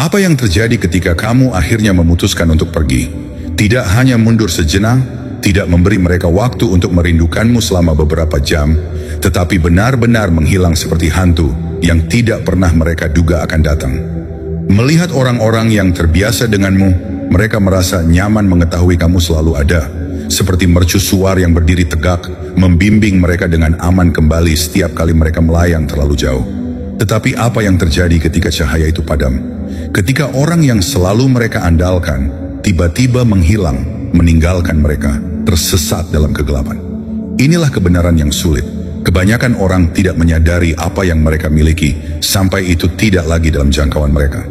Apa yang terjadi ketika kamu akhirnya memutuskan untuk pergi? Tidak hanya mundur sejenak, tidak memberi mereka waktu untuk merindukanmu selama beberapa jam, tetapi benar-benar menghilang seperti hantu yang tidak pernah mereka duga akan datang. Melihat orang-orang yang terbiasa denganmu, mereka merasa nyaman mengetahui kamu selalu ada, seperti mercusuar yang berdiri tegak, membimbing mereka dengan aman kembali setiap kali mereka melayang terlalu jauh. Tetapi apa yang terjadi ketika cahaya itu padam? Ketika orang yang selalu mereka andalkan tiba-tiba menghilang, meninggalkan mereka, tersesat dalam kegelapan. Inilah kebenaran yang sulit. Kebanyakan orang tidak menyadari apa yang mereka miliki sampai itu tidak lagi dalam jangkauan mereka.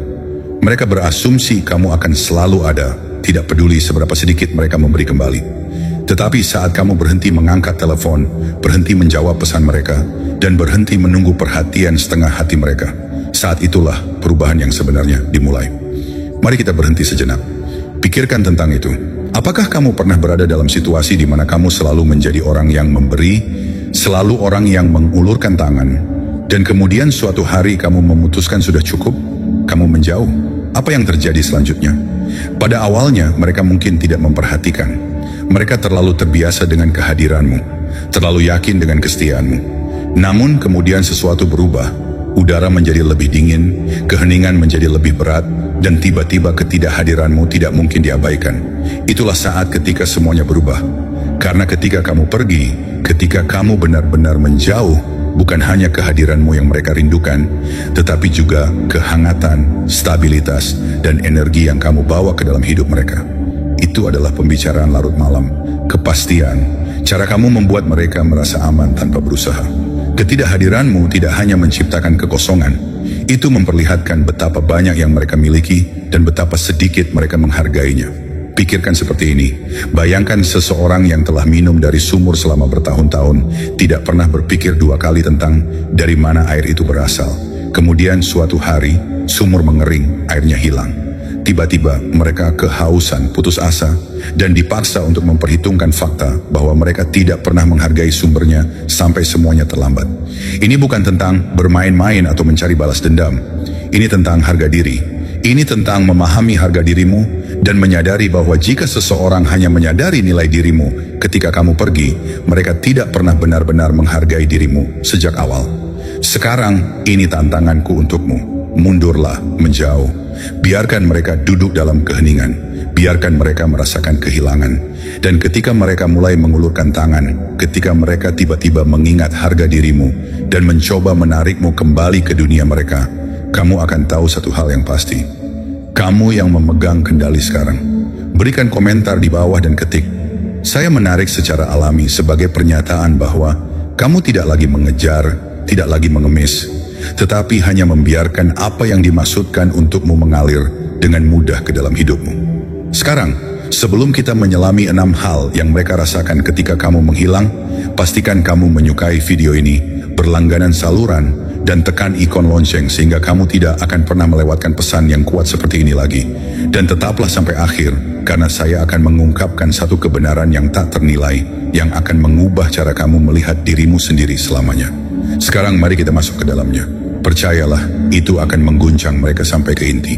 Mereka berasumsi kamu akan selalu ada, tidak peduli seberapa sedikit mereka memberi kembali. Tetapi saat kamu berhenti mengangkat telepon, berhenti menjawab pesan mereka, dan berhenti menunggu perhatian setengah hati mereka, saat itulah perubahan yang sebenarnya dimulai. Mari kita berhenti sejenak. Pikirkan tentang itu. Apakah kamu pernah berada dalam situasi di mana kamu selalu menjadi orang yang memberi, selalu orang yang mengulurkan tangan, dan kemudian suatu hari kamu memutuskan sudah cukup, kamu menjauh? Apa yang terjadi selanjutnya? Pada awalnya mereka mungkin tidak memperhatikan. Mereka terlalu terbiasa dengan kehadiranmu, terlalu yakin dengan kesetiaanmu. Namun kemudian sesuatu berubah. Udara menjadi lebih dingin, keheningan menjadi lebih berat, dan tiba-tiba ketidakhadiranmu tidak mungkin diabaikan. Itulah saat ketika semuanya berubah. Karena ketika kamu pergi, ketika kamu benar-benar menjauh, bukan hanya kehadiranmu yang mereka rindukan, tetapi juga kehangatan, stabilitas, dan energi yang kamu bawa ke dalam hidup mereka. Itu adalah pembicaraan larut malam, kepastian, cara kamu membuat mereka merasa aman tanpa berusaha. Ketidakhadiranmu tidak hanya menciptakan kekosongan, itu memperlihatkan betapa banyak yang mereka miliki dan betapa sedikit mereka menghargainya. Pikirkan seperti ini, bayangkan seseorang yang telah minum dari sumur selama bertahun-tahun, tidak pernah berpikir dua kali tentang dari mana air itu berasal. Kemudian suatu hari, sumur mengering, airnya hilang. Tiba-tiba mereka kehausan, putus asa, dan dipaksa untuk memperhitungkan fakta bahwa mereka tidak pernah menghargai sumbernya sampai semuanya terlambat. Ini bukan tentang bermain-main atau mencari balas dendam. Ini tentang harga diri. Ini tentang memahami harga dirimu dan menyadari bahwa jika seseorang hanya menyadari nilai dirimu ketika kamu pergi, mereka tidak pernah benar-benar menghargai dirimu sejak awal. Sekarang ini tantanganku untukmu. Mundurlah, menjauh. Biarkan mereka duduk dalam keheningan. Biarkan mereka merasakan kehilangan. Dan ketika mereka mulai mengulurkan tangan, ketika mereka tiba-tiba mengingat harga dirimu dan mencoba menarikmu kembali ke dunia mereka, kamu akan tahu satu hal yang pasti. Kamu yang memegang kendali sekarang. Berikan komentar di bawah dan ketik, "Saya menarik secara alami" sebagai pernyataan bahwa kamu tidak lagi mengejar, tidak lagi mengemis, tetapi hanya membiarkan apa yang dimaksudkan untukmu mengalir dengan mudah ke dalam hidupmu. Sekarang, sebelum kita menyelami 6 hal yang mereka rasakan ketika kamu menghilang, pastikan kamu menyukai video ini, berlangganan saluran, dan tekan ikon lonceng sehingga kamu tidak akan pernah melewatkan pesan yang kuat seperti ini lagi. Dan tetaplah sampai akhir, karena saya akan mengungkapkan satu kebenaran yang tak ternilai, yang akan mengubah cara kamu melihat dirimu sendiri selamanya. Sekarang mari kita masuk ke dalamnya. Percayalah, itu akan mengguncang mereka sampai ke inti.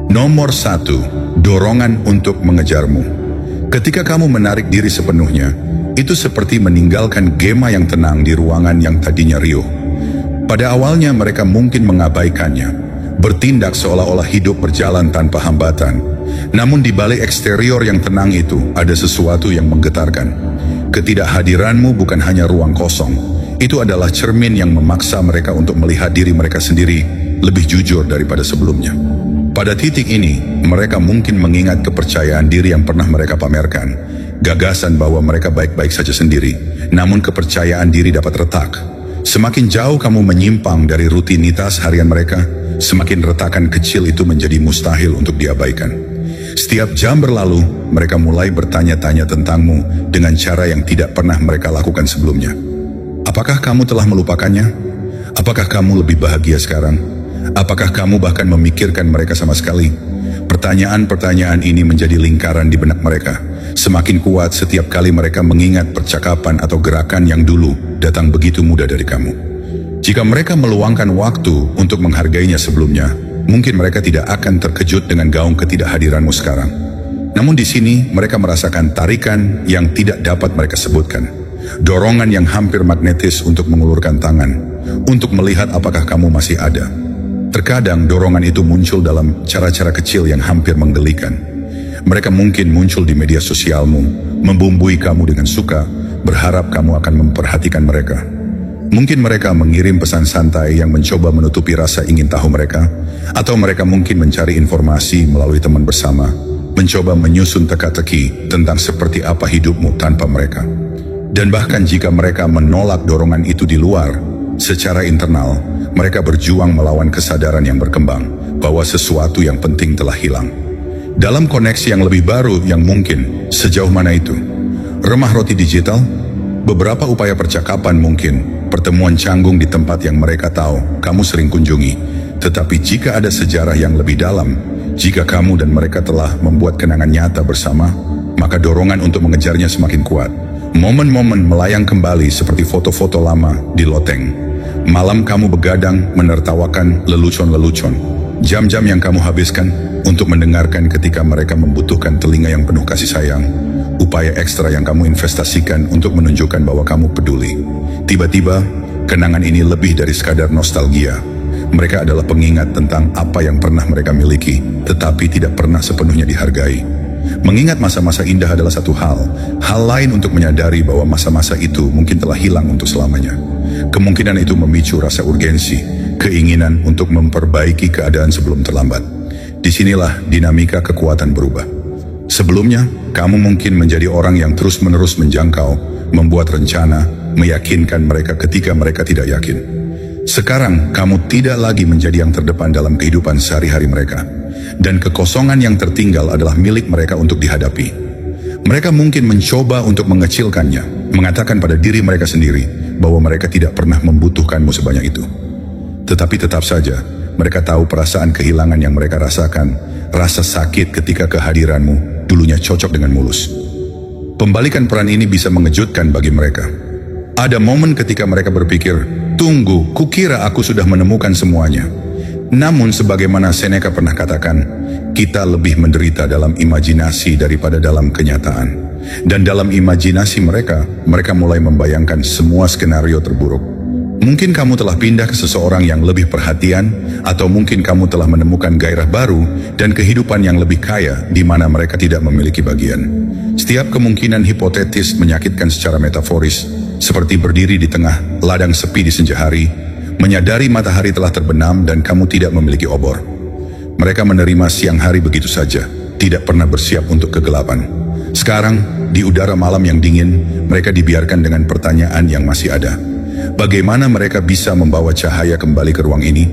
Nomor 1, dorongan untuk mengejarmu. Ketika kamu menarik diri sepenuhnya, itu seperti meninggalkan gema yang tenang di ruangan yang tadinya riuh. Pada awalnya mereka mungkin mengabaikannya, bertindak seolah-olah hidup berjalan tanpa hambatan. Namun di balik eksterior yang tenang itu, ada sesuatu yang menggetarkan. Ketidakhadiranmu bukan hanya ruang kosong, itu adalah cermin yang memaksa mereka untuk melihat diri mereka sendiri lebih jujur daripada sebelumnya. Pada titik ini, mereka mungkin mengingat kepercayaan diri yang pernah mereka pamerkan, gagasan bahwa mereka baik-baik saja sendiri, namun kepercayaan diri dapat retak. Semakin jauh kamu menyimpang dari rutinitas harian mereka, semakin retakan kecil itu menjadi mustahil untuk diabaikan. Setiap jam berlalu, mereka mulai bertanya-tanya tentangmu dengan cara yang tidak pernah mereka lakukan sebelumnya. Apakah kamu telah melupakannya? Apakah kamu lebih bahagia sekarang? Apakah kamu bahkan memikirkan mereka sama sekali? Pertanyaan-pertanyaan ini menjadi lingkaran di benak mereka. Semakin kuat setiap kali mereka mengingat percakapan atau gerakan yang dulu datang begitu mudah dari kamu. Jika mereka meluangkan waktu untuk menghargainya sebelumnya, Mungkin mereka tidak akan terkejut dengan gaung ketidakhadiranmu sekarang. Namun di sini mereka merasakan tarikan yang tidak dapat mereka sebutkan. Dorongan yang hampir magnetis untuk mengulurkan tangan, untuk melihat apakah kamu masih ada. Terkadang dorongan itu muncul dalam cara-cara kecil yang hampir menggelikan. Mereka mungkin muncul di media sosialmu, membumbui kamu dengan suka, berharap kamu akan memperhatikan mereka. Mungkin mereka mengirim pesan santai yang mencoba menutupi rasa ingin tahu mereka, atau mereka mungkin mencari informasi melalui teman bersama, mencoba menyusun teka-teki tentang seperti apa hidupmu tanpa mereka. Dan bahkan jika mereka menolak dorongan itu di luar, secara internal, mereka berjuang melawan kesadaran yang berkembang bahwa sesuatu yang penting telah hilang. Dalam koneksi yang lebih baru yang mungkin, sejauh mana itu? Remah roti digital? Beberapa upaya percakapan mungkin, pertemuan canggung di tempat yang mereka tahu kamu sering kunjungi. Tetapi jika ada sejarah yang lebih dalam, jika kamu dan mereka telah membuat kenangan nyata bersama, maka dorongan untuk mengejarnya semakin kuat. Momen-momen melayang kembali seperti foto-foto lama di loteng. Malam kamu begadang menertawakan lelucon-lelucon. Jam-jam yang kamu habiskan untuk mendengarkan ketika mereka membutuhkan telinga yang penuh kasih sayang. Upaya ekstra yang kamu investasikan untuk menunjukkan bahwa kamu peduli. Tiba-tiba, kenangan ini lebih dari sekadar nostalgia. Mereka adalah pengingat tentang apa yang pernah mereka miliki, tetapi tidak pernah sepenuhnya dihargai. Mengingat masa-masa indah adalah satu hal. Hal lain untuk menyadari bahwa masa-masa itu mungkin telah hilang untuk selamanya. Kemungkinan itu memicu rasa urgensi, keinginan untuk memperbaiki keadaan sebelum terlambat. Disinilah dinamika kekuatan berubah. Sebelumnya, kamu mungkin menjadi orang yang terus-menerus menjangkau, membuat rencana, meyakinkan mereka ketika mereka tidak yakin. Sekarang, kamu tidak lagi menjadi yang terdepan dalam kehidupan sehari-hari mereka. Dan kekosongan yang tertinggal adalah milik mereka untuk dihadapi. Mereka mungkin mencoba untuk mengecilkannya, mengatakan pada diri mereka sendiri bahwa mereka tidak pernah membutuhkanmu sebanyak itu. Tetapi tetap saja, mereka tahu perasaan kehilangan yang mereka rasakan, rasa sakit ketika kehadiranmu dulunya cocok dengan mulus. Pembalikan peran ini bisa mengejutkan bagi mereka. Ada momen ketika mereka berpikir, tunggu, kukira aku sudah menemukan semuanya. Namun sebagaimana Seneca pernah katakan, kita lebih menderita dalam imajinasi daripada dalam kenyataan. Dan dalam imajinasi mereka mulai membayangkan semua skenario terburuk. Mungkin kamu telah pindah ke seseorang yang lebih perhatian, atau mungkin kamu telah menemukan gairah baru dan kehidupan yang lebih kaya di mana mereka tidak memiliki bagian. Setiap kemungkinan hipotetis menyakitkan secara metaforis, seperti berdiri di tengah ladang sepi di senja hari, menyadari matahari telah terbenam dan kamu tidak memiliki obor. Mereka menerima siang hari begitu saja, tidak pernah bersiap untuk kegelapan. Sekarang, di udara malam yang dingin, mereka dibiarkan dengan pertanyaan yang masih ada. Bagaimana mereka bisa membawa cahaya kembali ke ruang ini?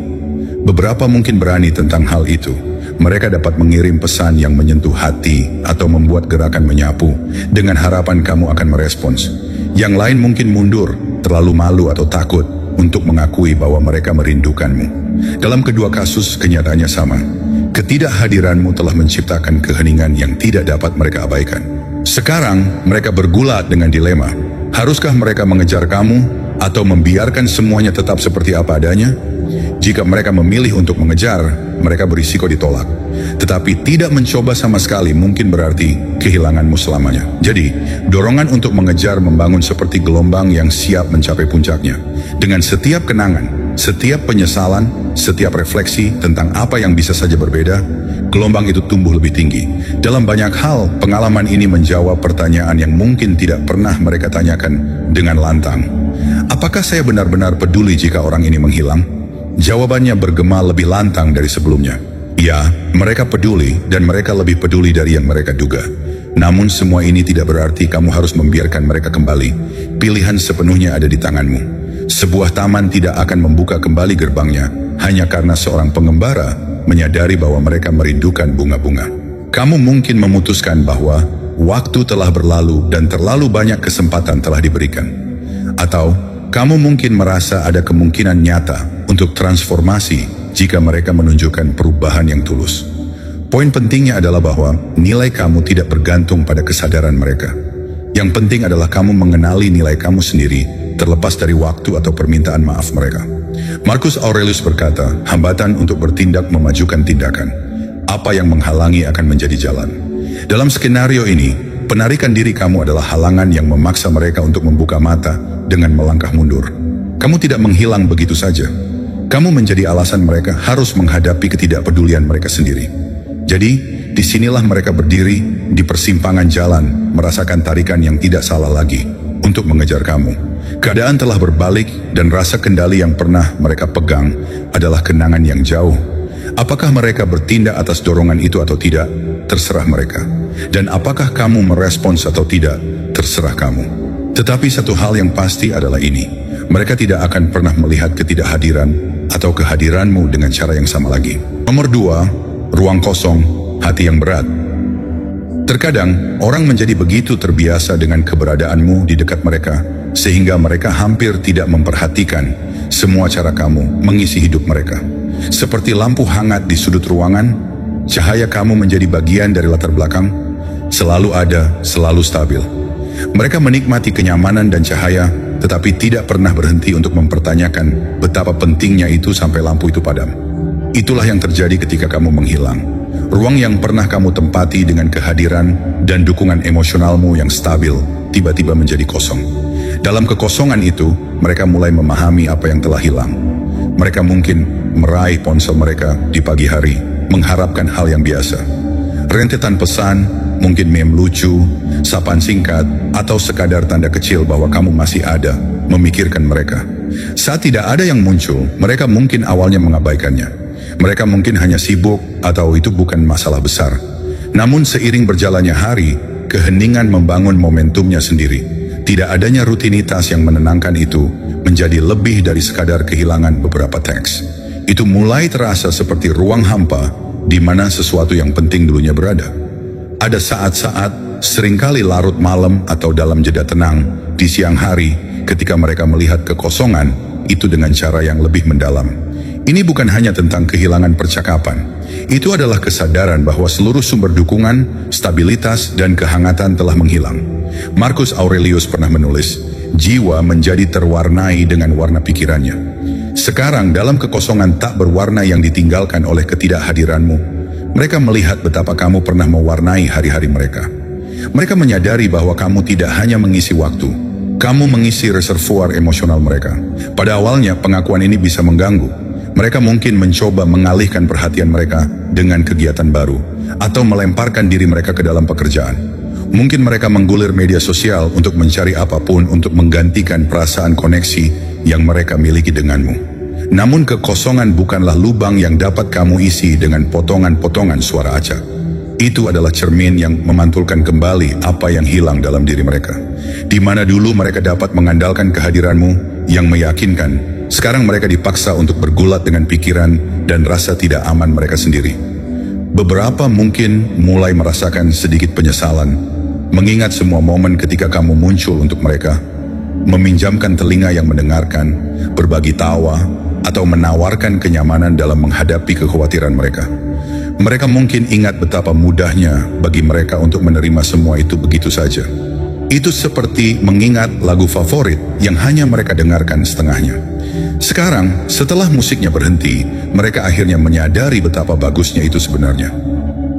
Beberapa mungkin berani tentang hal itu. Mereka dapat mengirim pesan yang menyentuh hati atau membuat gerakan menyapu dengan harapan kamu akan merespons. Yang lain mungkin mundur, terlalu malu atau takut untuk mengakui bahwa mereka merindukanmu. Dalam kedua kasus, kenyataannya sama. Ketidakhadiranmu telah menciptakan keheningan yang tidak dapat mereka abaikan. Sekarang, mereka bergulat dengan dilema. Haruskah mereka mengejar kamu atau membiarkan semuanya tetap seperti apa adanya? Jika mereka memilih untuk mengejar, mereka berisiko ditolak. Tetapi tidak mencoba sama sekali mungkin berarti kehilanganmu selamanya. Jadi, dorongan untuk mengejar membangun seperti gelombang yang siap mencapai puncaknya. Dengan setiap kenangan, setiap penyesalan, setiap refleksi tentang apa yang bisa saja berbeda, gelombang itu tumbuh lebih tinggi. Dalam banyak hal, pengalaman ini menjawab pertanyaan yang mungkin tidak pernah mereka tanyakan dengan lantang. Apakah saya benar-benar peduli jika orang ini menghilang? Jawabannya bergema lebih lantang dari sebelumnya. Ya, mereka peduli dan mereka lebih peduli dari yang mereka duga. Namun semua ini tidak berarti kamu harus membiarkan mereka kembali. Pilihan sepenuhnya ada di tanganmu. Sebuah taman tidak akan membuka kembali gerbangnya hanya karena seorang pengembara menyadari bahwa mereka merindukan bunga-bunga. Kamu mungkin memutuskan bahwa waktu telah berlalu dan terlalu banyak kesempatan telah diberikan. Atau kamu mungkin merasa ada kemungkinan nyata untuk transformasi jika mereka menunjukkan perubahan yang tulus. Poin pentingnya adalah bahwa nilai kamu tidak bergantung pada kesadaran mereka. Yang penting adalah kamu mengenali nilai kamu sendiri terlepas dari waktu atau permintaan maaf mereka. Marcus Aurelius berkata, hambatan untuk bertindak memajukan tindakan. Apa yang menghalangi akan menjadi jalan. Dalam skenario ini, penarikan diri kamu adalah halangan yang memaksa mereka untuk membuka mata dengan melangkah mundur. Kamu tidak menghilang begitu saja. Kamu menjadi alasan mereka harus menghadapi ketidakpedulian mereka sendiri. Jadi, disinilah mereka berdiri di persimpangan jalan, merasakan tarikan yang tidak salah lagi untuk mengejar kamu. Keadaan telah berbalik dan rasa kendali yang pernah mereka pegang adalah kenangan yang jauh. Apakah mereka bertindak atas dorongan itu atau tidak, terserah mereka. Dan apakah kamu merespons atau tidak, terserah kamu. Tetapi satu hal yang pasti adalah ini. Mereka tidak akan pernah melihat ketidakhadiran atau kehadiranmu dengan cara yang sama lagi. Nomor 2, ruang kosong, hati yang berat. Terkadang, orang menjadi begitu terbiasa dengan keberadaanmu di dekat mereka, sehingga mereka hampir tidak memperhatikan semua cara kamu mengisi hidup mereka. Seperti lampu hangat di sudut ruangan, cahaya kamu menjadi bagian dari latar belakang, selalu ada, selalu stabil. Mereka menikmati kenyamanan dan cahaya, tetapi tidak pernah berhenti untuk mempertanyakan betapa pentingnya itu sampai lampu itu padam. Itulah yang terjadi ketika kamu menghilang. Ruang yang pernah kamu tempati dengan kehadiran dan dukungan emosionalmu yang stabil, tiba-tiba menjadi kosong. Dalam kekosongan itu, mereka mulai memahami apa yang telah hilang. Mereka mungkin meraih ponsel mereka di pagi hari, mengharapkan hal yang biasa. Rentetan pesan, mungkin meme lucu, sapaan singkat, atau sekadar tanda kecil bahwa kamu masih ada, memikirkan mereka. Saat tidak ada yang muncul, mereka mungkin awalnya mengabaikannya. Mereka mungkin hanya sibuk, atau itu bukan masalah besar. Namun seiring berjalannya hari, keheningan membangun momentumnya sendiri. Tidak adanya rutinitas yang menenangkan itu menjadi lebih dari sekadar kehilangan beberapa teks. Itu mulai terasa seperti ruang hampa di mana sesuatu yang penting dulunya berada. Ada saat-saat, seringkali larut malam atau dalam jeda tenang di siang hari, ketika mereka melihat kekosongan itu dengan cara yang lebih mendalam. Ini bukan hanya tentang kehilangan percakapan. Itu adalah kesadaran bahwa seluruh sumber dukungan, stabilitas, dan kehangatan telah menghilang. Marcus Aurelius pernah menulis, jiwa menjadi terwarnai dengan warna pikirannya. Sekarang dalam kekosongan tak berwarna yang ditinggalkan oleh ketidakhadiranmu, mereka melihat betapa kamu pernah mewarnai hari-hari mereka. Mereka menyadari bahwa kamu tidak hanya mengisi waktu, kamu mengisi reservoir emosional mereka. Pada awalnya pengakuan ini bisa mengganggu. Mereka mungkin mencoba mengalihkan perhatian mereka dengan kegiatan baru, atau melemparkan diri mereka ke dalam pekerjaan. Mungkin mereka menggulir media sosial untuk mencari apapun untuk menggantikan perasaan koneksi yang mereka miliki denganmu. Namun kekosongan bukanlah lubang yang dapat kamu isi dengan potongan-potongan suara acak. Itu adalah cermin yang memantulkan kembali apa yang hilang dalam diri mereka. Di mana dulu mereka dapat mengandalkan kehadiranmu yang meyakinkan, sekarang mereka dipaksa untuk bergulat dengan pikiran dan rasa tidak aman mereka sendiri. Beberapa mungkin mulai merasakan sedikit penyesalan, mengingat semua momen ketika kamu muncul untuk mereka, meminjamkan telinga yang mendengarkan, berbagi tawa, atau menawarkan kenyamanan dalam menghadapi kekhawatiran mereka. Mereka mungkin ingat betapa mudahnya bagi mereka untuk menerima semua itu begitu saja. Itu seperti mengingat lagu favorit yang hanya mereka dengarkan setengahnya. Sekarang, setelah musiknya berhenti, mereka akhirnya menyadari betapa bagusnya itu sebenarnya.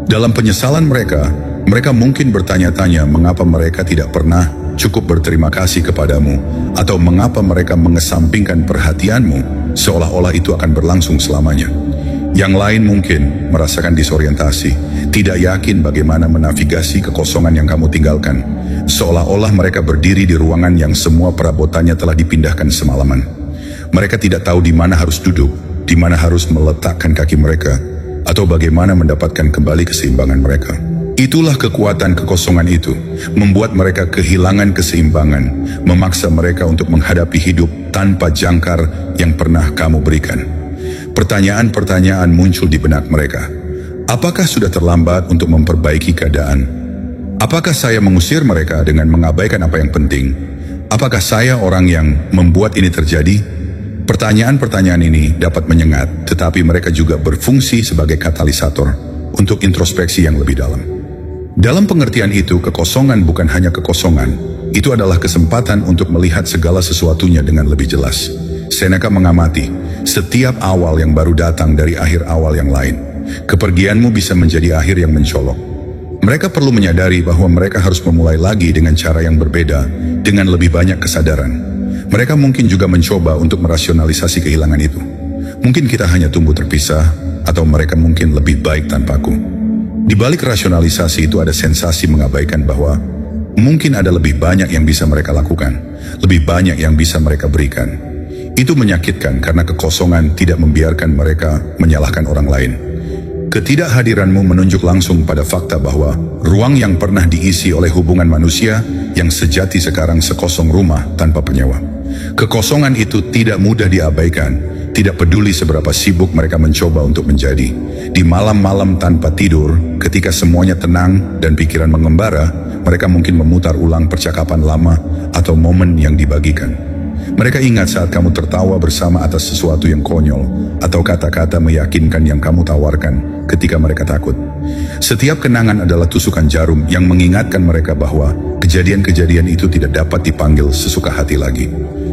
Dalam penyesalan mereka mungkin bertanya-tanya mengapa mereka tidak pernah cukup berterima kasih kepadamu, atau mengapa mereka mengesampingkan perhatianmu seolah-olah itu akan berlangsung selamanya. Yang lain mungkin merasakan disorientasi, tidak yakin bagaimana menavigasi kekosongan yang kamu tinggalkan, seolah-olah mereka berdiri di ruangan yang semua perabotannya telah dipindahkan semalaman. Mereka tidak tahu di mana harus duduk, di mana harus meletakkan kaki mereka, atau bagaimana mendapatkan kembali keseimbangan mereka. Itulah kekuatan kekosongan itu, membuat mereka kehilangan keseimbangan, memaksa mereka untuk menghadapi hidup tanpa jangkar yang pernah kamu berikan. Pertanyaan-pertanyaan muncul di benak mereka. Apakah sudah terlambat untuk memperbaiki keadaan? Apakah saya mengusir mereka dengan mengabaikan apa yang penting? Apakah saya orang yang membuat ini terjadi? Pertanyaan-pertanyaan ini dapat menyengat, tetapi mereka juga berfungsi sebagai katalisator untuk introspeksi yang lebih dalam. Dalam pengertian itu, kekosongan bukan hanya kekosongan, itu adalah kesempatan untuk melihat segala sesuatunya dengan lebih jelas. Seneca mengamati, setiap awal yang baru datang dari akhir awal yang lain. Kepergianmu bisa menjadi akhir yang mencolok. Mereka perlu menyadari bahwa mereka harus memulai lagi dengan cara yang berbeda, dengan lebih banyak kesadaran. Mereka mungkin juga mencoba untuk merasionalisasi kehilangan itu. Mungkin kita hanya tumbuh terpisah, atau mereka mungkin lebih baik tanpaku. Di balik rasionalisasi itu ada sensasi mengabaikan bahwa mungkin ada lebih banyak yang bisa mereka lakukan, lebih banyak yang bisa mereka berikan. Itu menyakitkan karena kekosongan tidak membiarkan mereka menyalahkan orang lain. Ketidakhadiranmu menunjuk langsung pada fakta bahwa ruang yang pernah diisi oleh hubungan manusia yang sejati sekarang sekosong rumah tanpa penyewa. Kekosongan itu tidak mudah diabaikan. Tidak peduli seberapa sibuk mereka mencoba untuk menjadi. Di malam-malam tanpa tidur, ketika semuanya tenang dan pikiran mengembara, mereka mungkin memutar ulang percakapan lama atau momen yang dibagikan. Mereka ingat saat kamu tertawa bersama atas sesuatu yang konyol, atau kata-kata meyakinkan yang kamu tawarkan ketika mereka takut. Setiap kenangan adalah tusukan jarum yang mengingatkan mereka bahwa kejadian-kejadian itu tidak dapat dipanggil sesuka hati lagi.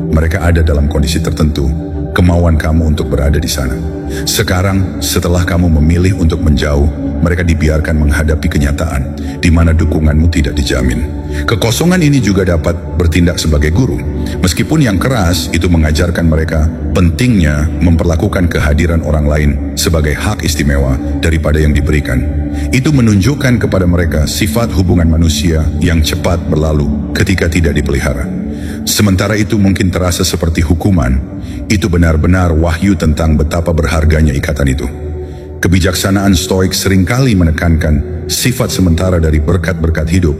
Mereka ada dalam kondisi tertentu, kemauan kamu untuk berada di sana. Sekarang, setelah kamu memilih untuk menjauh, mereka dibiarkan menghadapi kenyataan di mana dukunganmu tidak dijamin. Kekosongan ini juga dapat bertindak sebagai guru. Meskipun yang keras itu mengajarkan mereka pentingnya memperlakukan kehadiran orang lain sebagai hak istimewa daripada yang diberikan. Itu menunjukkan kepada mereka sifat hubungan manusia yang cepat berlalu ketika tidak dipelihara. Sementara itu mungkin terasa seperti hukuman, itu benar-benar wahyu tentang betapa berharganya ikatan itu. Kebijaksanaan Stoik seringkali menekankan sifat sementara dari berkat-berkat hidup,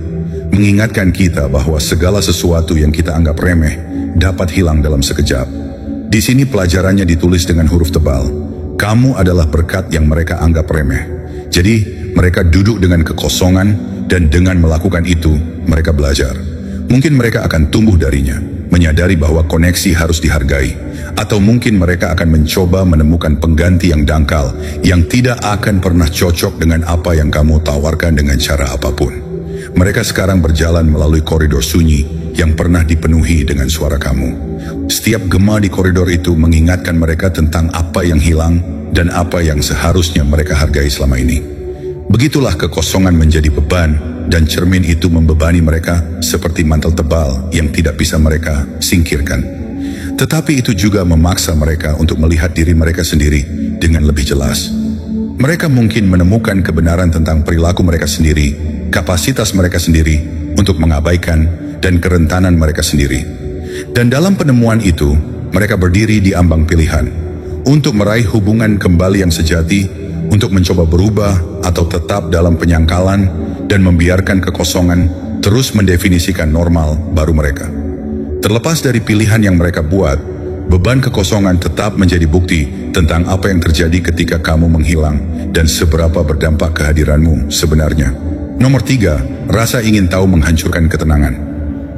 mengingatkan kita bahwa segala sesuatu yang kita anggap remeh dapat hilang dalam sekejap. Di sini pelajarannya ditulis dengan huruf tebal. Kamu adalah berkat yang mereka anggap remeh. Jadi mereka duduk dengan kekosongan dan dengan melakukan itu mereka belajar. Mungkin mereka akan tumbuh darinya, menyadari bahwa koneksi harus dihargai. Atau mungkin mereka akan mencoba menemukan pengganti yang dangkal, yang tidak akan pernah cocok dengan apa yang kamu tawarkan dengan cara apapun. Mereka sekarang berjalan melalui koridor sunyi yang pernah dipenuhi dengan suara kamu. Setiap gema di koridor itu mengingatkan mereka tentang apa yang hilang dan apa yang seharusnya mereka hargai selama ini. Begitulah kekosongan menjadi beban, dan cermin itu membebani mereka seperti mantel tebal yang tidak bisa mereka singkirkan. Tetapi itu juga memaksa mereka untuk melihat diri mereka sendiri dengan lebih jelas. Mereka mungkin menemukan kebenaran tentang perilaku mereka sendiri, kapasitas mereka sendiri untuk mengabaikan, dan kerentanan mereka sendiri. Dan dalam penemuan itu, mereka berdiri di ambang pilihan untuk meraih hubungan kembali yang sejati, untuk mencoba berubah atau tetap dalam penyangkalan dan membiarkan kekosongan terus mendefinisikan normal baru mereka. Terlepas dari pilihan yang mereka buat, beban kekosongan tetap menjadi bukti tentang apa yang terjadi ketika kamu menghilang dan seberapa berdampak kehadiranmu sebenarnya. Nomor 3, rasa ingin tahu menghancurkan ketenangan.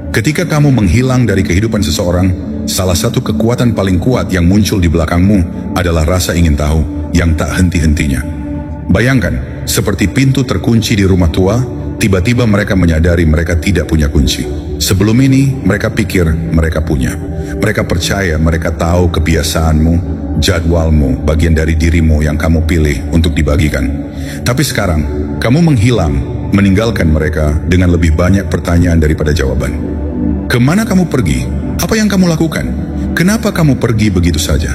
Ketika kamu menghilang dari kehidupan seseorang, salah satu kekuatan paling kuat yang muncul di belakangmu adalah rasa ingin tahu yang tak henti-hentinya. Bayangkan, seperti pintu terkunci di rumah tua, tiba-tiba mereka menyadari mereka tidak punya kunci. Sebelum ini, mereka pikir mereka punya. Mereka percaya mereka tahu kebiasaanmu, jadwalmu, bagian dari dirimu yang kamu pilih untuk dibagikan. Tapi sekarang, kamu menghilang, meninggalkan mereka dengan lebih banyak pertanyaan daripada jawaban. Kemana kamu pergi? Apa yang kamu lakukan? Kenapa kamu pergi begitu saja?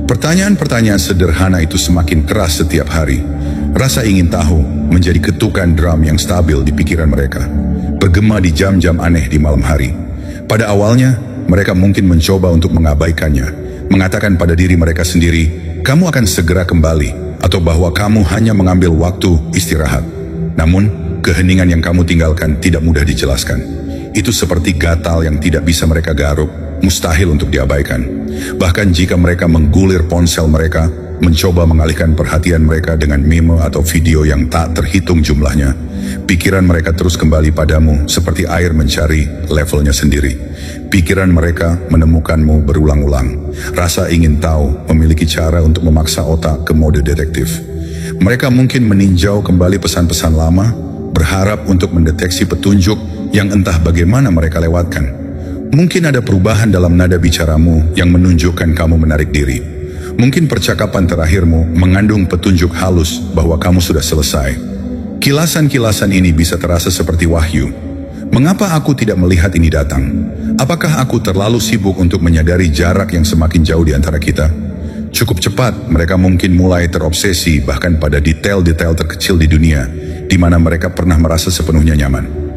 Pertanyaan-pertanyaan sederhana itu semakin keras setiap hari. Rasa ingin tahu menjadi ketukan drum yang stabil di pikiran mereka, bergema di jam-jam aneh di malam hari. Pada awalnya, mereka mungkin mencoba untuk mengabaikannya, mengatakan pada diri mereka sendiri, kamu akan segera kembali, atau bahwa kamu hanya mengambil waktu istirahat. Namun, keheningan yang kamu tinggalkan tidak mudah dijelaskan. Itu seperti gatal yang tidak bisa mereka garuk, mustahil untuk diabaikan. Bahkan jika mereka menggulir ponsel mereka, mencoba mengalihkan perhatian mereka dengan meme atau video yang tak terhitung jumlahnya, pikiran mereka terus kembali padamu seperti air mencari levelnya sendiri. Pikiran mereka menemukanmu berulang-ulang. Rasa ingin tahu memiliki cara untuk memaksa otak ke mode detektif. Mereka mungkin meninjau kembali pesan-pesan lama, berharap untuk mendeteksi petunjuk yang entah bagaimana mereka lewatkan. Mungkin ada perubahan dalam nada bicaramu yang menunjukkan kamu menarik diri. Mungkin percakapan terakhirmu mengandung petunjuk halus bahwa kamu sudah selesai. Kilasan-kilasan ini bisa terasa seperti wahyu. Mengapa aku tidak melihat ini datang? Apakah aku terlalu sibuk untuk menyadari jarak yang semakin jauh di antara kita? Cukup cepat, mereka mungkin mulai terobsesi bahkan pada detail-detail terkecil di dunia, di mana mereka pernah merasa sepenuhnya nyaman.